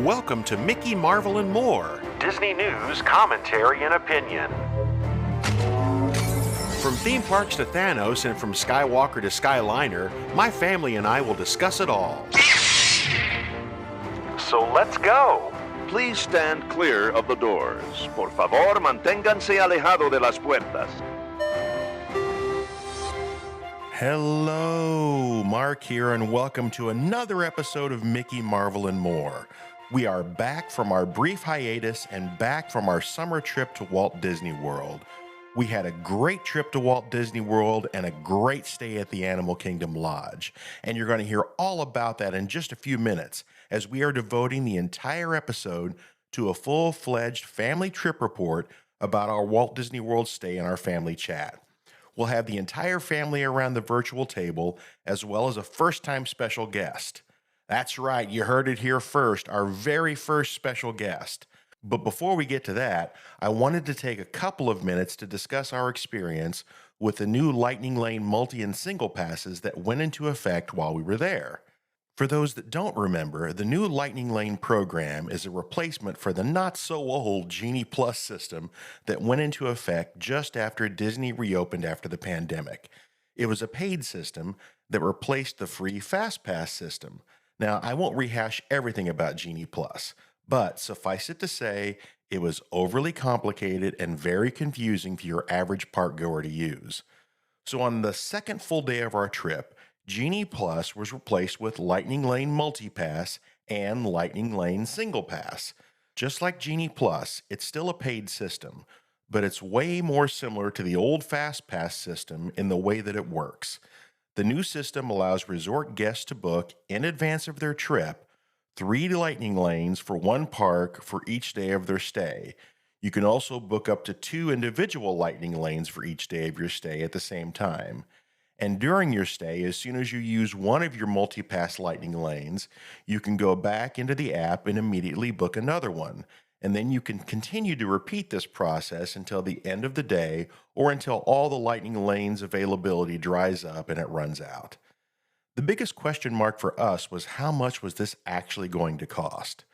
Welcome to Mickey, Marvel, and More, Disney news, commentary, and opinion. From theme parks to Thanos and from Skywalker to Skyliner, my family and I will discuss it all. So let's go! Please stand clear of the doors. Por favor, manténganse alejado de las puertas. Hello, Mark here, and welcome to another episode of Mickey, Marvel, and More. We are back from our brief hiatus and back from our summer trip to Walt Disney World. We had a great trip to Walt Disney World and a great stay at the Animal Kingdom Lodge. And you're going to hear all about that in just a few minutes, as we are devoting the entire episode to a full-fledged family trip report about our Walt Disney World stay in our family chat. We'll have the entire family around the virtual table, as well as a first-time special guest. That's right, you heard it here first, our very first special guest. But before we get to that, I wanted to take a couple of minutes to discuss our experience with the new Lightning Lane multi and single passes that went into effect while we were there. For those that don't remember, the new Lightning Lane program is a replacement for the not-so-old Genie Plus system that went into effect just after Disney reopened after the pandemic. It was a paid system that replaced the free FastPass system. Now, I won't rehash everything about Genie Plus, but suffice it to say, it was overly complicated and very confusing for your average park goer to use. So on the second full day of our trip, Genie Plus was replaced with Lightning Lane Multipass and Lightning Lane Single Pass. Just like Genie Plus, it's still a paid system, but it's way more similar to the old FastPass system in the way that it works. The new system allows resort guests to book, in advance of their trip, 3 lightning lanes for one park for each day of their stay. You can also book up to 2 individual lightning lanes for each day of your stay at the same time. And during your stay, as soon as you use one of your multi-pass lightning lanes, you can go back into the app and immediately book another one. And then you can continue to repeat this process until the end of the day or until all the lightning lanes availability dries up and it runs out. The biggest question mark for us was how much was this actually going to cost?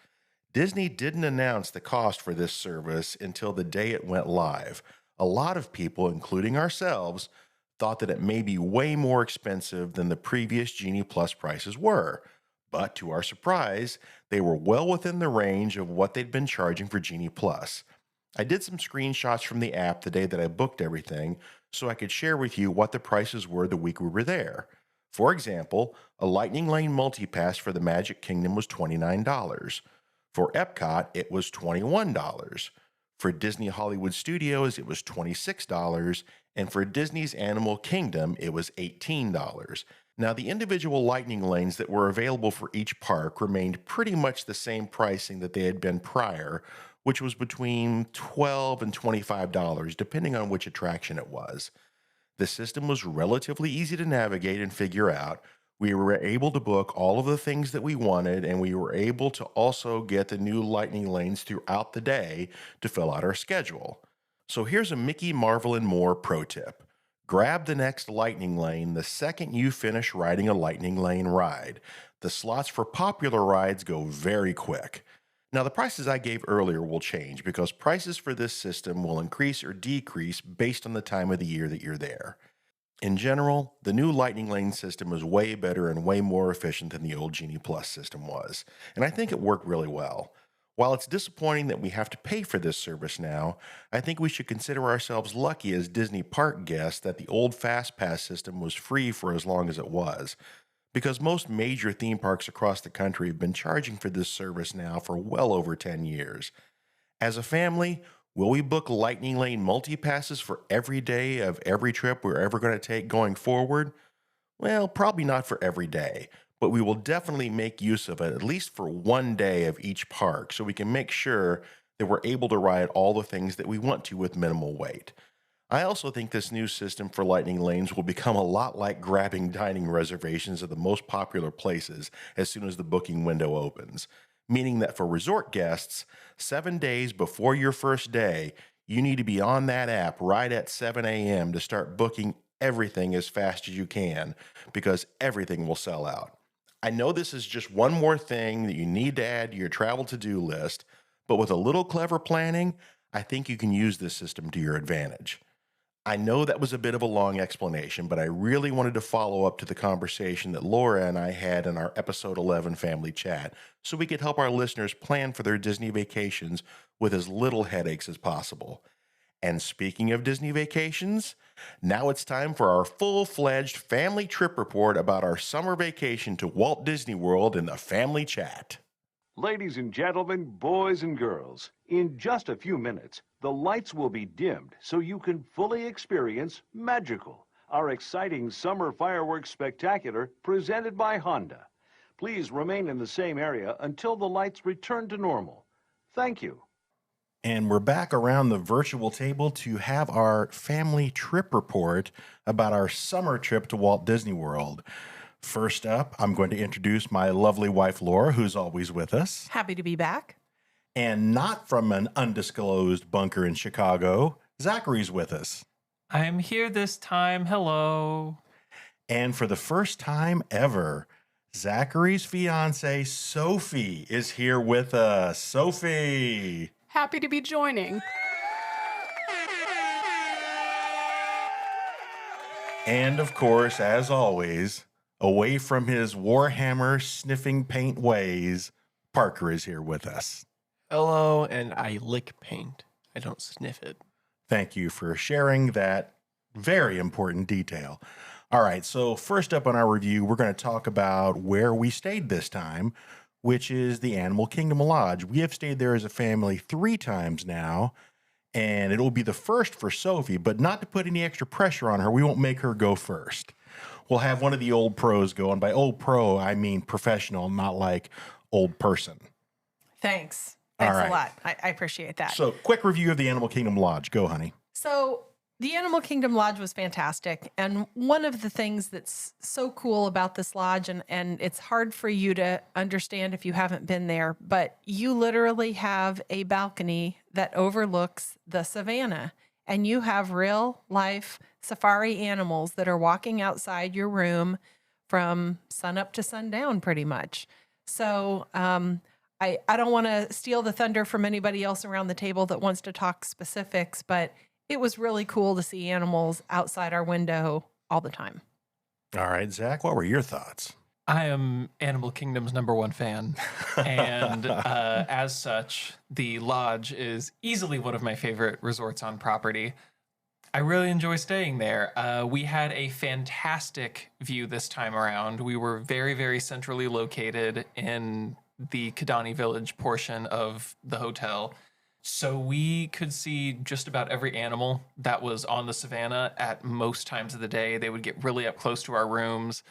Disney didn't announce the cost for this service until the day it went live. A lot of people, including ourselves, thought that it may be way more expensive than the previous Genie Plus prices were. But to our surprise, they were well within the range of what they'd been charging for Genie Plus. I did some screenshots from the app the day that I booked everything so I could share with you what the prices were the week we were there. For example, a Lightning Lane Multipass for the Magic Kingdom was $29. For Epcot, it was $21. For Disney Hollywood Studios, it was $26. And for Disney's Animal Kingdom, it was $18. Now, the individual lightning lanes that were available for each park remained pretty much the same pricing that they had been prior, which was between $12 and $25, depending on which attraction it was. The system was relatively easy to navigate and figure out. We were able to book all of the things that we wanted, and we were able to also get the new lightning lanes throughout the day to fill out our schedule. So here's a Mickey, Marvel, and More pro tip. Grab the next lightning lane the second you finish riding a lightning lane ride. The slots for popular rides go very quick. Now, the prices I gave earlier will change because prices for this system will increase or decrease based on the time of the year that you're there. In general, the new Lightning Lane system is way better and way more efficient than the old Genie Plus system was, and I think it worked really well. While it's disappointing that we have to pay for this service now, I think we should consider ourselves lucky as Disney park guests that the old FastPass system was free for as long as it was, because most major theme parks across the country have been charging for this service now for well over 10 years. As a family, will we book Lightning Lane multi-passes for every day of every trip we're ever going to take going forward? Well, probably not for every day, but we will definitely make use of it at least for one day of each park so we can make sure that we're able to ride all the things that we want to with minimal wait. I also think this new system for lightning lanes will become a lot like grabbing dining reservations at the most popular places as soon as the booking window opens, meaning that for resort guests, 7 days before your first day, you need to be on that app right at 7 a.m. to start booking everything as fast as you can because everything will sell out. I know this is just one more thing that you need to add to your travel to-do list, but with a little clever planning, I think you can use this system to your advantage. I know that was a bit of a long explanation, but I really wanted to follow up to the conversation that Laura and I had in our episode 11 family chat so we could help our listeners plan for their Disney vacations with as little headaches as possible. And speaking of Disney vacations, now it's time for our full-fledged family trip report about our summer vacation to Walt Disney World in the family chat. Ladies and gentlemen, boys and girls, in just a few minutes, the lights will be dimmed so you can fully experience Magical, our exciting summer fireworks spectacular presented by Honda. Please remain in the same area until the lights return to normal. Thank you. And we're back around the virtual table to have our family trip report about our summer trip to Walt Disney World. First up, I'm going to introduce my lovely wife, Laura, who's always with us. Happy to be back. And not from an undisclosed bunker in Chicago, Zachary's with us. I'm here this time. Hello. And for the first time ever, Zachary's fiance, Sophie, is here with us. Sophie. Happy to be joining. And of course, as always, away from his Warhammer sniffing paint ways, Parker is here with us. Hello, and I lick paint. I don't sniff it. Thank you for sharing that very important detail. All right, so first up on our review, we're going to talk about where we stayed this time, which is the Animal Kingdom Lodge. We have stayed there as a family 3 times now, and it'll be the first for Sophie, but not to put any extra pressure on her, we won't make her go first. We'll have one of the old pros go, and by old pro, I mean professional, not like old person. Thanks. All Thanks right. a lot. I appreciate that. So, quick review of the Animal Kingdom Lodge. Go, honey. So the Animal Kingdom Lodge was fantastic. And one of the things that's so cool about this lodge, and it's hard for you to understand if you haven't been there, but you literally have a balcony that overlooks the savannah. And you have real life safari animals that are walking outside your room from sunup to sundown pretty much. So I don't want to steal the thunder from anybody else around the table that wants to talk specifics, but it was really cool to see animals outside our window all the time. All right, Zach, what were your thoughts? I am Animal Kingdom's #1 fan. And as such, the lodge is easily one of my favorite resorts on property. I really enjoy staying there. We had a fantastic view this time around. We were very, very centrally located in the Kidani Village portion of the hotel. So we could see just about every animal that was on the savannah at most times of the day. They would get really up close to our rooms.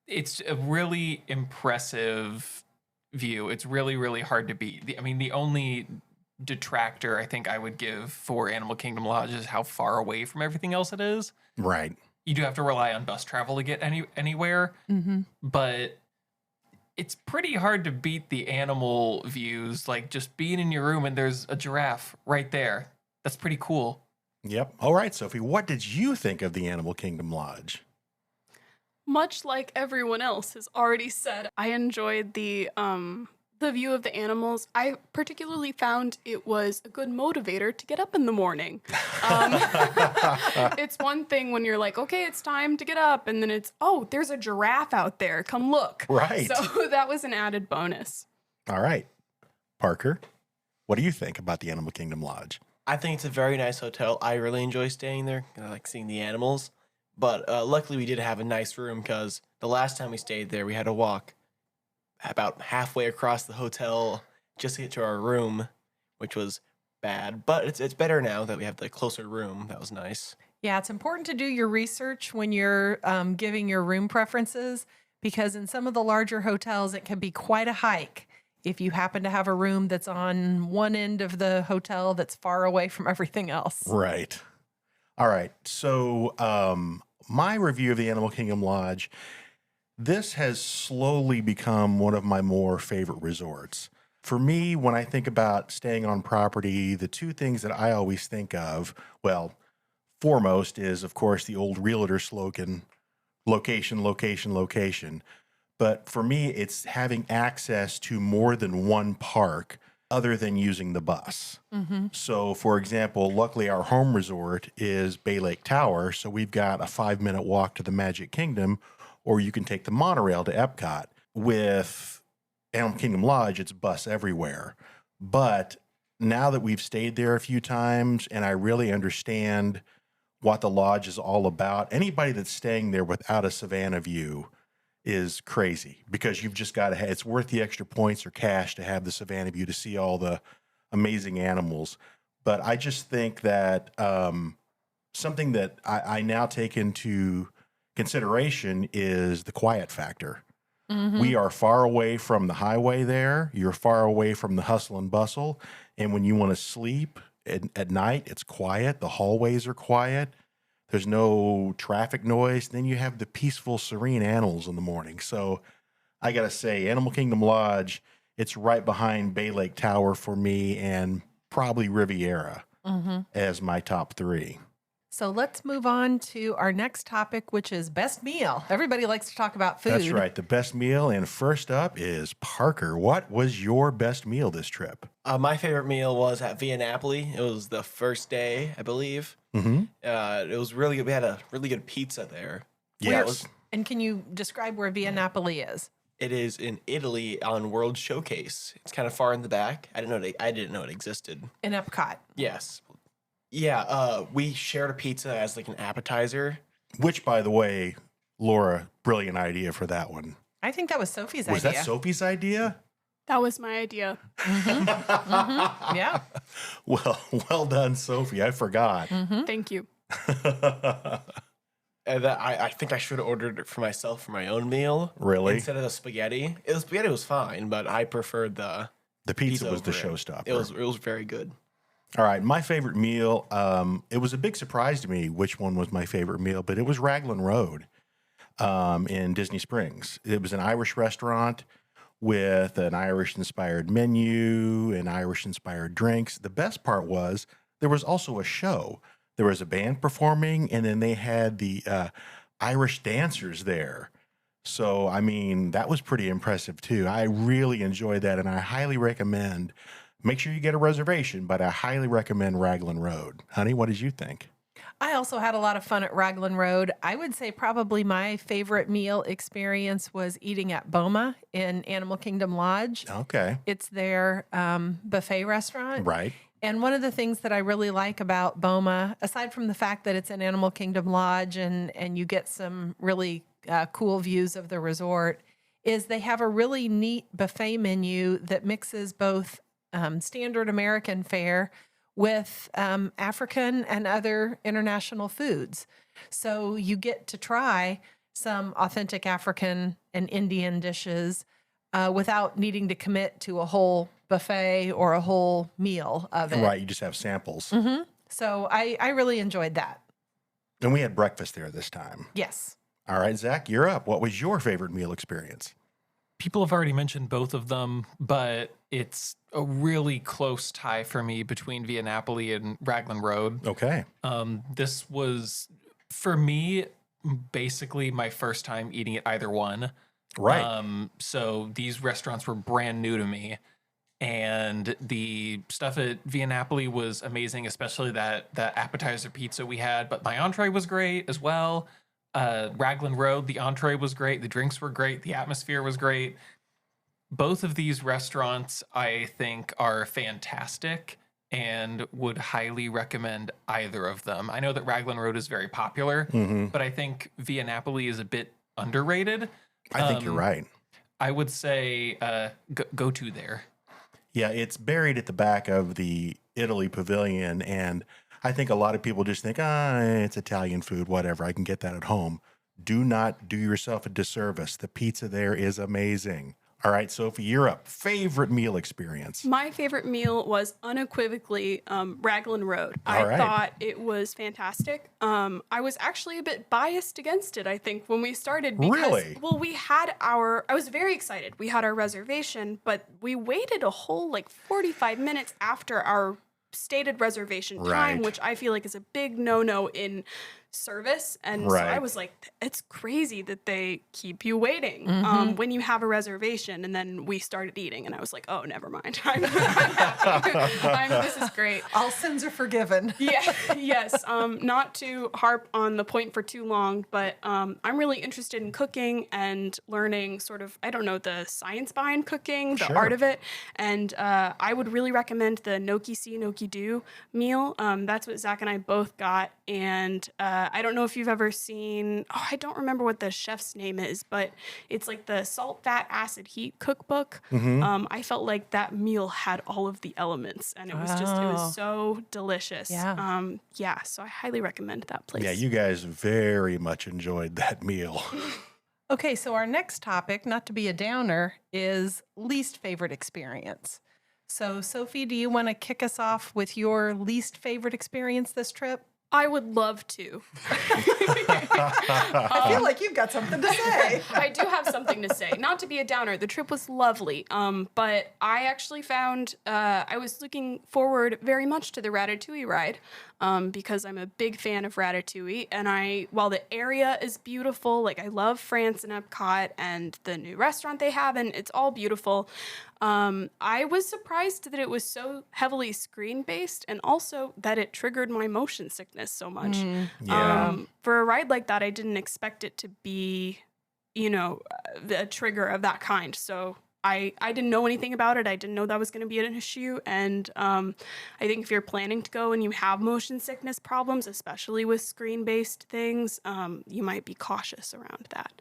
It's a really impressive view. It's really, really hard to beat. The only detractor I think I would give for Animal Kingdom Lodge is how far away from everything else it is. Right. You do have to rely on bus travel to get anywhere, but it's pretty hard to beat the animal views, like just being in your room and there's a giraffe right there. That's pretty cool. Yep. All right, Sophie, what did you think of the Animal Kingdom Lodge? Much like everyone else has already said, I enjoyed the view of the animals. I particularly found it was a good motivator to get up in the morning. It's one thing when you're like, okay, it's time to get up, and then it's, oh, there's a giraffe out there. Come look. Right. So that was an added bonus. All right. Parker, what do you think about the Animal Kingdom Lodge? I think it's a very nice hotel. I really enjoy staying there. I like seeing the animals. But luckily we did have a nice room because the last time we stayed there, we had to walk about halfway across the hotel just to get to our room, which was bad. But it's better now that we have the closer room. That was nice. Yeah, it's important to do your research when you're giving your room preferences, because in some of the larger hotels, it can be quite a hike if you happen to have a room that's on one end of the hotel that's far away from everything else. Right. All right. So my review of the Animal Kingdom Lodge, this has slowly become one of my more favorite resorts. For me, when I think about staying on property, the 2 things that I always think of, well, foremost is, of course, the old realtor slogan, location, location, location. But for me, it's having access to more than one park other than using the bus. So, for example, luckily our home resort is Bay Lake Tower. So we've got a 5-minute walk to the Magic Kingdom, or you can take the monorail to Epcot. With Animal Kingdom Lodge, it's bus everywhere. But now that we've stayed there a few times and I really understand what the lodge is all about, anybody that's staying there without a Savannah view is crazy, because you've just got to it's worth the extra points or cash to have the Savannah view to see all the amazing animals. But I just think that something that I now take into consideration is the quiet factor. We are far away from the highway there. You're far away from the hustle and bustle. And when you want to sleep at night, it's quiet. The hallways are quiet. There's no traffic noise. Then you have the peaceful, serene animals in the morning. So I got to say, Animal Kingdom Lodge, it's right behind Bay Lake Tower for me, and probably Riviera as my top 3. So let's move on to our next topic, which is best meal. Everybody likes to talk about food. That's right, the best meal. And first up is Parker. What was your best meal this trip? My favorite meal was at Via Napoli. It was the first day, I believe. It was really good. We had a really good pizza there. Yes. And can you describe where Via Napoli is? It is in Italy on World Showcase. It's kind of far in the back. I didn't know it existed. In Epcot. Yes. Yeah, we shared a pizza as like an appetizer. Which, by the way, Laura, brilliant idea for that one. I think that was Sophie's Was idea. that Sophie's idea? That was my idea. Yeah. Well done, Sophie. I forgot. Thank you. And that I think I should have ordered it for myself for my own meal. Really? Instead of the spaghetti. The spaghetti was fine, but I preferred the pizza was the over it. showstopper. It was very good. All right, my favorite meal, it was a big surprise to me which one was my favorite meal, but it was Raglan Road in Disney Springs. It was an Irish restaurant with an Irish-inspired menu and Irish-inspired drinks. The best part was there was also a show. There was a band performing, and then they had the Irish dancers there. So, I mean, that was pretty impressive, too. I really enjoyed that, and I highly recommend. Make sure you get a reservation, but I highly recommend Raglan Road. Honey, what did you think? I also had a lot of fun at Raglan Road. I would say probably my favorite meal experience was eating at Boma in Animal Kingdom Lodge. Okay. It's their buffet restaurant. Right. And one of the things that I really like about Boma, aside from the fact that it's an Animal Kingdom Lodge and you get some really cool views of the resort, is they have a really neat buffet menu that mixes both standard American fare with African and other international foods. So you get to try some authentic African and Indian dishes without needing to commit to a whole buffet or a whole meal of it. Right, you just have samples. So I really enjoyed that. And we had breakfast there this time. Yes. All right, Zach, you're up. What was your favorite meal experience? People have already mentioned both of them, but it's a really close tie for me between Via Napoli and Raglan Road. Okay. This was, for me, basically my first time eating at either one. Right. So these restaurants were brand new to me. And the stuff at Via Napoli was amazing, especially that appetizer pizza we had. But my entree was great as well. Raglan Road, the entree was great. The drinks were great. The atmosphere was great. Both of these restaurants, I think, are fantastic and would highly recommend either of them. I know that Raglan Road is very popular, but I think Via Napoli is a bit underrated. I think you're right. I would say go to there. Yeah, it's buried at the back of the Italy Pavilion, and I think a lot of people just think, it's Italian food, whatever. I can get that at home. Do not do yourself a disservice. The pizza there is amazing. All right, Sophie, you're up. Favorite meal experience? My favorite meal was unequivocally Raglan Road. All I right. thought it was fantastic. I was actually a bit biased against it, I think, when we started. Because, Really? Well, I was very excited. We had our reservation, but we waited a whole 45 minutes after our stated reservation time, Right. which I feel like is a big no-no in service. And so I was like, it's crazy that they keep you waiting when you have a reservation. And then we started eating and I was like, oh, never mind. I'm happy. This is great. All sins are forgiven. Yes. Not to harp on the point for too long, but I'm really interested in cooking and learning sort of, I don't know, the science behind cooking, the art of it. And I would really recommend the Gnocchi Si Gnocchi Do meal. That's what Zach and I both got. And I don't know if you've ever seen, I don't remember what the chef's name is, but it's like the Salt, Fat, Acid, Heat cookbook. I felt like that meal had all of the elements and it was it was so delicious. So I highly recommend that place. Yeah, you guys very much enjoyed that meal. Okay, so our next topic, not to be a downer, is least favorite experience. So, Sophie, do you want to kick us off with your least favorite experience this trip? I would love to. I feel like you've got something to say. I do have something to say. Not to be a downer, the trip was lovely, but I actually found I was looking forward very much to the Ratatouille ride because I'm a big fan of Ratatouille. And while the area is beautiful, like I love France and Epcot and the new restaurant they have, and it's all beautiful, I was surprised that it was so heavily screen-based and also that it triggered my motion sickness so much. For a ride like that, I didn't expect it to be, a trigger of that kind. So I didn't know anything about it. I didn't know that was going to be an issue. And I think if you're planning to go and you have motion sickness problems, especially with screen-based things, you might be cautious around that.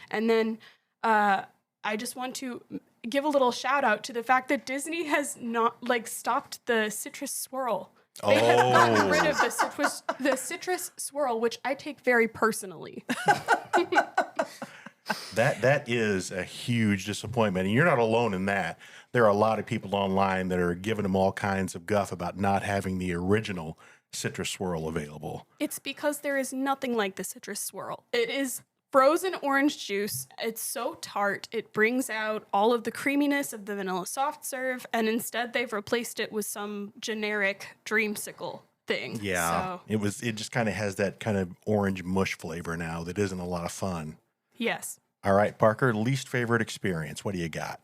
And then I just want to give a little shout out to the fact that Disney has not stopped the citrus swirl. They have gotten rid of the citrus swirl, which I take very personally. That is a huge disappointment, and you're not alone in that. There are a lot of people online that are giving them all kinds of guff about not having the original citrus swirl available. It's because there is nothing like the citrus swirl. It is frozen orange juice. It's so tart. It brings out all of the creaminess of the vanilla soft serve, and instead they've replaced it with some generic dreamsicle thing. Yeah, it just kind of has that kind of orange mush flavor now that isn't a lot of fun. Yes. All right, Parker, least favorite experience. What do you got?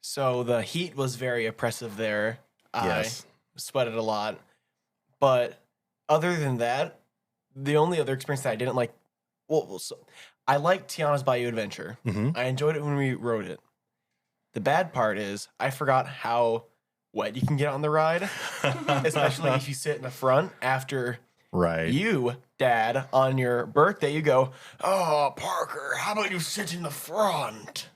So the heat was very oppressive there. Yes. I sweated a lot. But other than that, the only other experience that I didn't like, I liked Tiana's Bayou Adventure. I enjoyed it when we rode it. The bad part is I forgot how wet you can get on the ride, especially if you sit in the front after you, Dad, on your birthday, you go, oh, Parker, how about you sit in the front?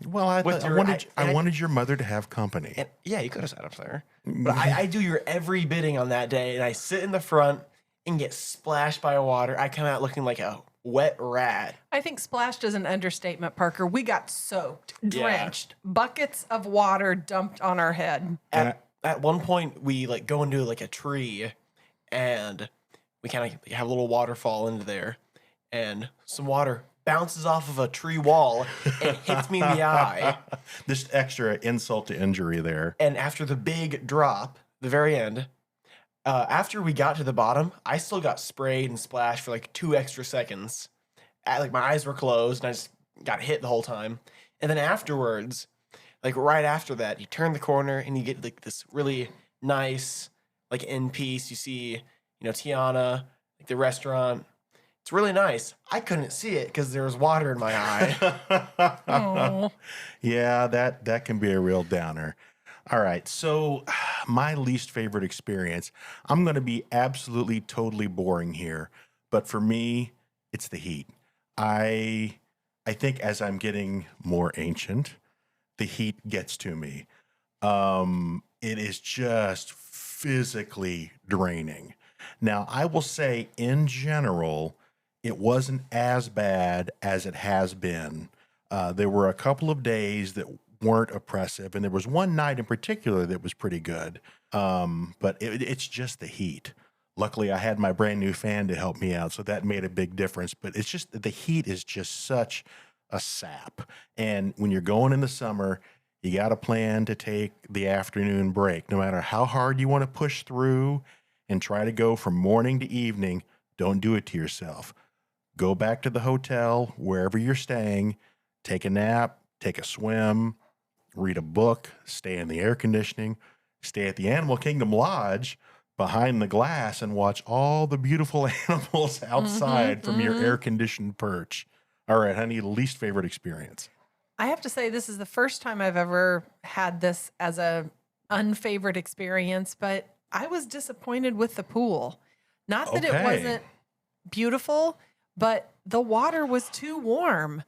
Well, I wanted your mother to have company. And, yeah, you could have sat up there. But I do your every bidding on that day, and I sit in the front and get splashed by water. I come out looking like a wet rat. I think splashed is an understatement, Parker. We got soaked, drenched, buckets of water dumped on our head. At one point, we go into a tree, and we kind of have a little waterfall into there, and some water bounces off of a tree wall and hits me in the eye. This extra insult to injury there. And after the big drop, the very end, after we got to the bottom, I still got sprayed and splashed for 2 extra seconds. My eyes were closed and I just got hit the whole time. And then afterwards, right after that, you turn the corner and you get this really nice, end piece. You see, Tiana, the restaurant. It's really nice. I couldn't see it because there was water in my eye. Yeah, that can be a real downer. All right, so my least favorite experience, I'm going to be absolutely, totally boring here, but for me, it's the heat. I think as I'm getting more ancient, the heat gets to me. It is just physically draining. Now, I will say, in general, it wasn't as bad as it has been. There were a couple of days that weren't oppressive, and there was one night in particular that was pretty good. But it's just the heat. Luckily, I had my brand new fan to help me out, so that made a big difference. But it's just the heat is just such a sap. And when you're going in the summer, you got to plan to take the afternoon break. No matter how hard you want to push through and try to go from morning to evening, Don't do it to yourself. Go back to the hotel, wherever you're staying, take a nap, take a swim, read a book, stay in the air conditioning, stay at the Animal Kingdom Lodge behind the glass and watch all the beautiful animals outside from your air-conditioned perch. All right, honey, least favorite experience. I have to say, this is the first time I've ever had this as a unfavorite experience, but I was disappointed with the pool. Not that it wasn't beautiful, but the water was too warm.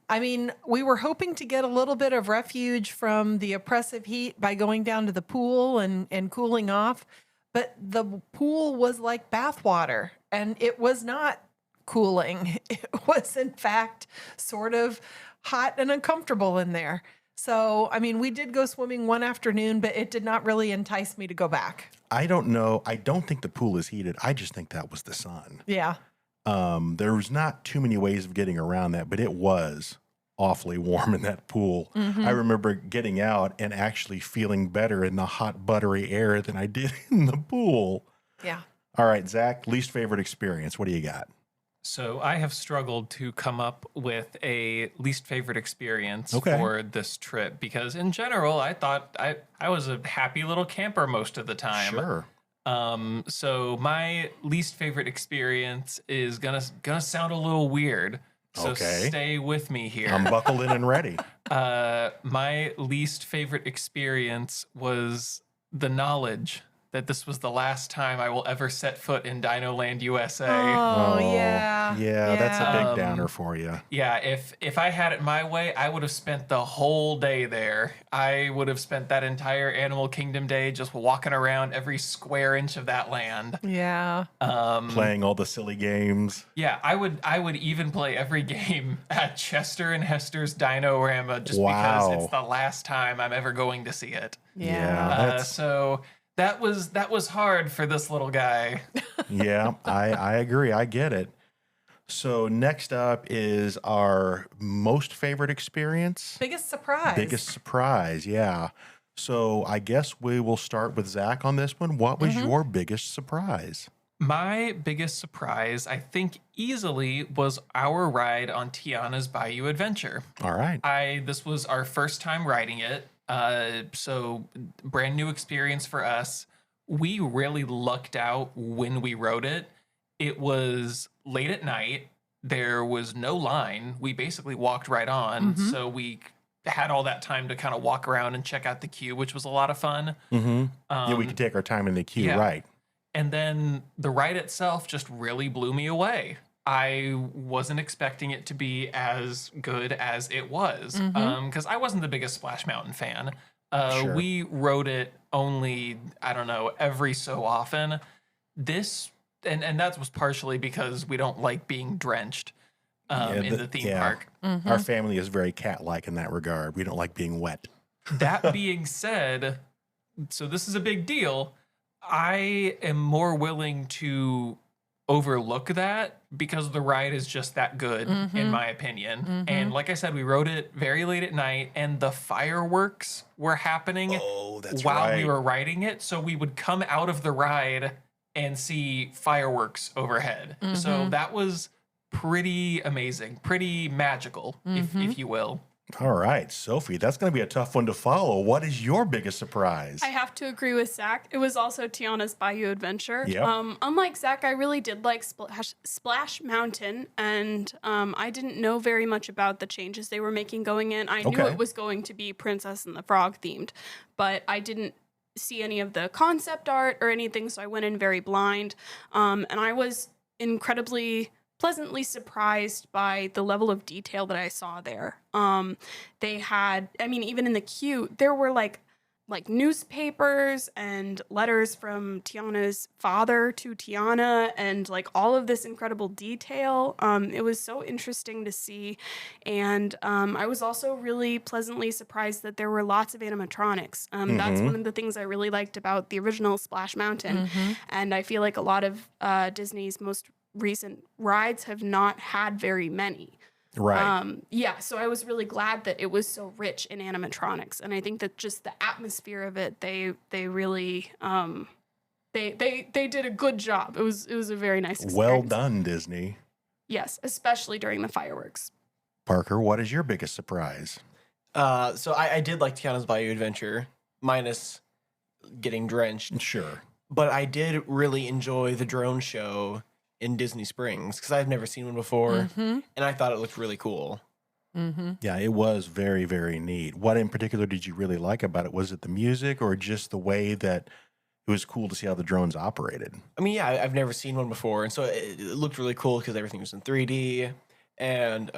I mean, we were hoping to get a little bit of refuge from the oppressive heat by going down to the pool and cooling off, but the pool was like bath water, and it was not cooling. It was, in fact, sort of hot and uncomfortable in there. So, I mean, we did go swimming one afternoon, but it did not really entice me to go back. I don't know. I don't think the pool is heated. I just think that was the sun. Yeah. There was not too many ways of getting around that, but it was awfully warm in that pool. I remember getting out and actually feeling better in the hot, buttery air than I did in the pool. Yeah. All right, Zach, least favorite experience. What do you got? So I have struggled to come up with a least favorite experience Okay. for this trip because in general, I thought I was a happy little camper most of the time. Sure. So my least favorite experience is gonna sound a little weird. So Okay. stay with me here. I'm buckled in and ready. My least favorite experience was the knowledge that this was the last time I will ever set foot in Dino Land USA. Oh, yeah. Yeah, that's a big Um, downer for you. Yeah, if I had it my way, I would have spent the whole day there. I would have spent that entire Animal Kingdom day just walking around every square inch of that land. Yeah. Playing all the silly games. Yeah, I would even play every game at Chester and Hester's Dino-Rama just Wow. because it's the last time I'm ever going to see it. Yeah. that's- So that was hard for this little guy. Yeah, I agree. I get it. So next up is our most favorite experience. Biggest surprise. Biggest surprise, yeah. So I guess we will start with Zach on this one. What was your biggest surprise? My biggest surprise, I think easily, was our ride on Tiana's Bayou Adventure. All right. This was our first time riding it. So brand new experience for us. We really lucked out when we rode it. It was late at night. There was no line. We basically walked right on. So we had all that time to kind of walk around and check out the queue, which was a lot of fun. Yeah, we could take our time in the queue, yeah. right? And then the ride itself just really blew me away. I wasn't expecting it to be as good as it was because I wasn't the biggest Splash Mountain fan. Sure. We rode it only, I don't know, every so often. This, and that was partially because we don't like being drenched in the theme park. Our family is very cat-like in that regard. We don't like being wet. That being said, so this is a big deal. I am more willing to overlook that because the ride is just that good, in my opinion. And like I said, we rode it very late at night, and the fireworks were happening while we were riding it. So we would come out of the ride and see fireworks overhead. So that was pretty amazing, pretty magical, if you will. All right, Sophie, that's going to be a tough one to follow. What is your biggest surprise? I have to agree with Zach. It was also Tiana's Bayou Adventure. Yep. Unlike Zach, I really did like Splash Mountain, and I didn't know very much about the changes they were making going in. I knew Okay. it was going to be Princess and the Frog themed, but I didn't see any of the concept art or anything, so I went in very blind. And I was incredibly pleasantly surprised by the level of detail that I saw there. They had, I mean, even in the queue, there were like newspapers and letters from Tiana's father to Tiana and like all of this incredible detail. It was so interesting to see. And I was also really pleasantly surprised that there were lots of animatronics. That's one of the things I really liked about the original Splash Mountain. And I feel like a lot of Disney's most recent rides have not had very many. Right. Yeah, so I was really glad that it was so rich in animatronics, and I think that just the atmosphere of it, they really They did a good job. It was a very nice experience. Well done, Disney. Yes, especially during the fireworks. Parker, what is your biggest surprise? So I did like Tiana's Bayou Adventure, minus getting drenched. Sure. But I did really enjoy the drone show in Disney Springs because I've never seen one before, and I thought it looked really cool. Yeah, it was very, very neat. What in particular did you really like about it? Was it the music or just the way that it was cool to see how the drones operated? I mean, yeah, I've never seen one before, and so it looked really cool because everything was in 3D, and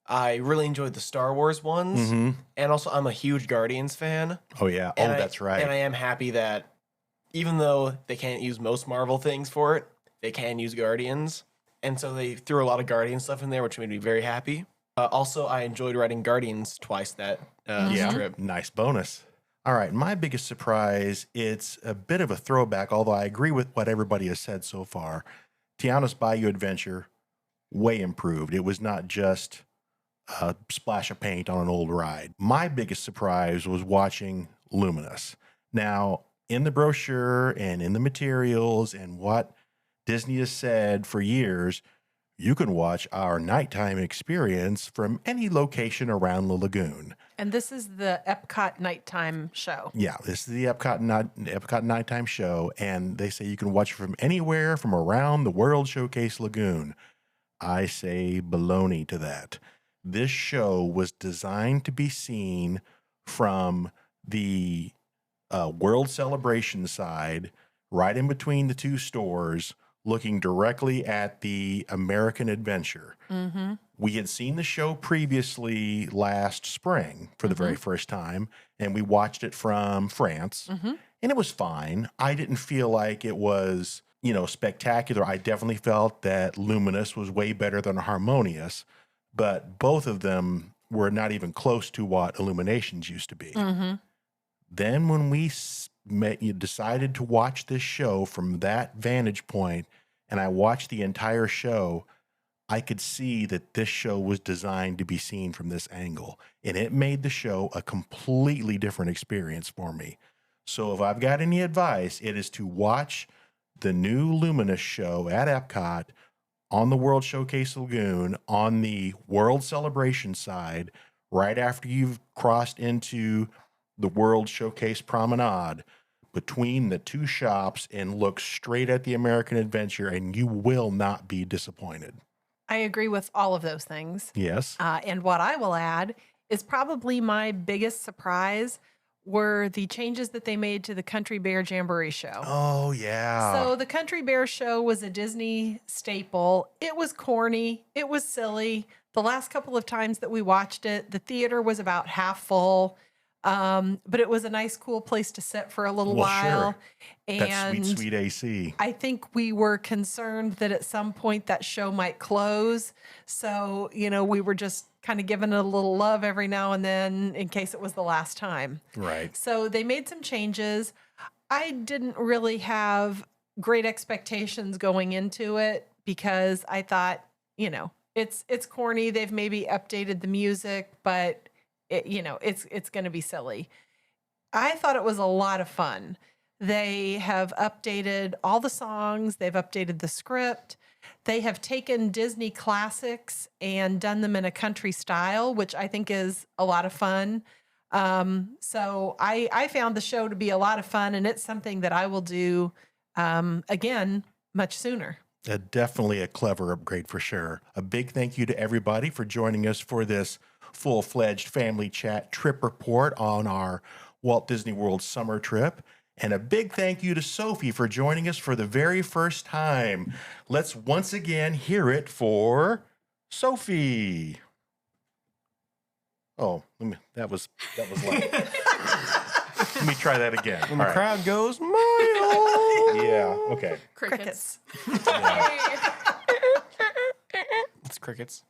I really enjoyed the Star Wars ones, and also I'm a huge Guardians fan. Oh, yeah. And That's right. And I am happy that even though they can't use most Marvel things for it, they can use Guardians, and so they threw a lot of Guardian stuff in there, which made me very happy. Also, I enjoyed riding Guardians twice that trip. Nice bonus. All right, my biggest surprise, it's a bit of a throwback, although I agree with what everybody has said so far. Tiana's Bayou Adventure, way improved. It was not just a splash of paint on an old ride. My biggest surprise was watching Luminous. Now, in the brochure and in the materials and what Disney has said for years, you can watch our nighttime experience from any location around the lagoon. And this is the Epcot nighttime show. Yeah, this is the Epcot nighttime show, and they say you can watch it from anywhere from around the World Showcase Lagoon. I say baloney to that. This show was designed to be seen from the World Celebration side, right in between the two stores, looking directly at the American Adventure. We had seen the show previously last spring for the very first time, and we watched it from France, and it was fine. I didn't feel like it was, spectacular. I definitely felt that Luminous was way better than Harmonious, but both of them were not even close to what Illuminations used to be. Then when we decided to watch this show from that vantage point, and I watched the entire show, I could see that this show was designed to be seen from this angle, and it made the show a completely different experience for me. So if I've got any advice, it is to watch the new Luminous show at Epcot on the World Showcase Lagoon on the World Celebration side, right after you've crossed into the World Showcase Promenade, between the two shops, and look straight at the American Adventure, and you will not be disappointed. I agree with all of those things. Yes. And what I will add is probably my biggest surprise were the changes that they made to the Country Bear Jamboree show. Oh, yeah. So the Country Bear show was a Disney staple. It was corny. It was silly. The last couple of times that we watched it, the theater was about half full. But it was a nice, cool place to sit for a little while. Sure. And that sweet AC. I think we were concerned that at some point that show might close. So, we were just kind of giving it a little love every now and then in case it was the last time. Right. So they made some changes. I didn't really have great expectations going into it because I thought, it's corny. They've maybe updated the music, but it's going to be silly. I thought it was a lot of fun. They have updated all the songs. They've updated the script. They have taken Disney classics and done them in a country style, which I think is a lot of fun. So I found the show to be a lot of fun, and it's something that I will do again much sooner. Definitely a clever upgrade for sure. A big thank you to everybody for joining us for this full-fledged family chat trip report on our Walt Disney World summer trip. And a big thank you to Sophie for joining us for the very first time. Let's once again hear it for Sophie. Oh, that was loud. Let me try that again. When the crowd goes, Mario! Yeah, okay. Crickets. Yeah. It's crickets.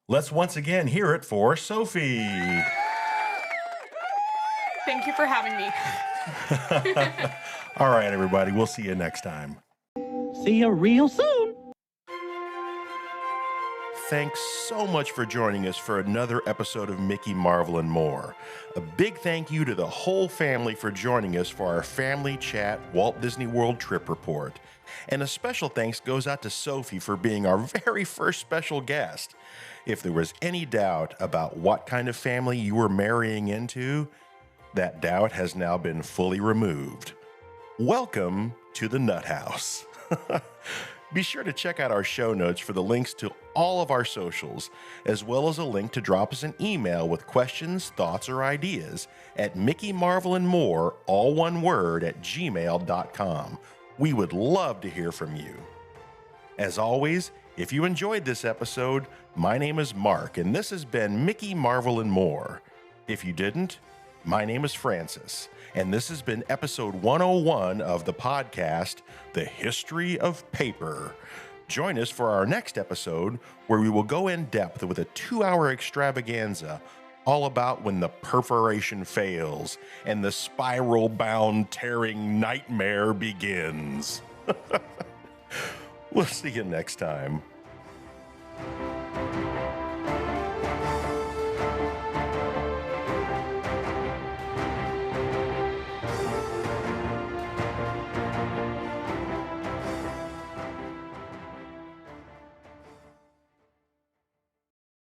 Let's once again hear it for Sophie. Thank you for having me. All right, everybody. We'll see you next time. See you real soon. thanks so much for joining us for another episode of Mickey, Marvel, and More. A big thank you to the whole family for joining us for our Family Chat Walt Disney World Trip Report. And a special thanks goes out to Sophie for being our very first special guest. If there was any doubt about what kind of family you were marrying into, that doubt has now been fully removed. Welcome to the Nut House. Be sure to check out our show notes for the links to all of our socials, as well as a link to drop us an email with questions, thoughts, or ideas at Mickey, Marvel, and More, all one word, at gmail.com. We would love to hear from you. As always, if you enjoyed this episode, my name is Mark, and this has been Mickey, Marvel, and More. If you didn't, my name is Francis, and this has been episode 101 of the podcast, The History of Paper. Join us for our next episode, where we will go in depth with a 2-hour extravaganza all about when the perforation fails and the spiral-bound tearing nightmare begins. We'll see you next time.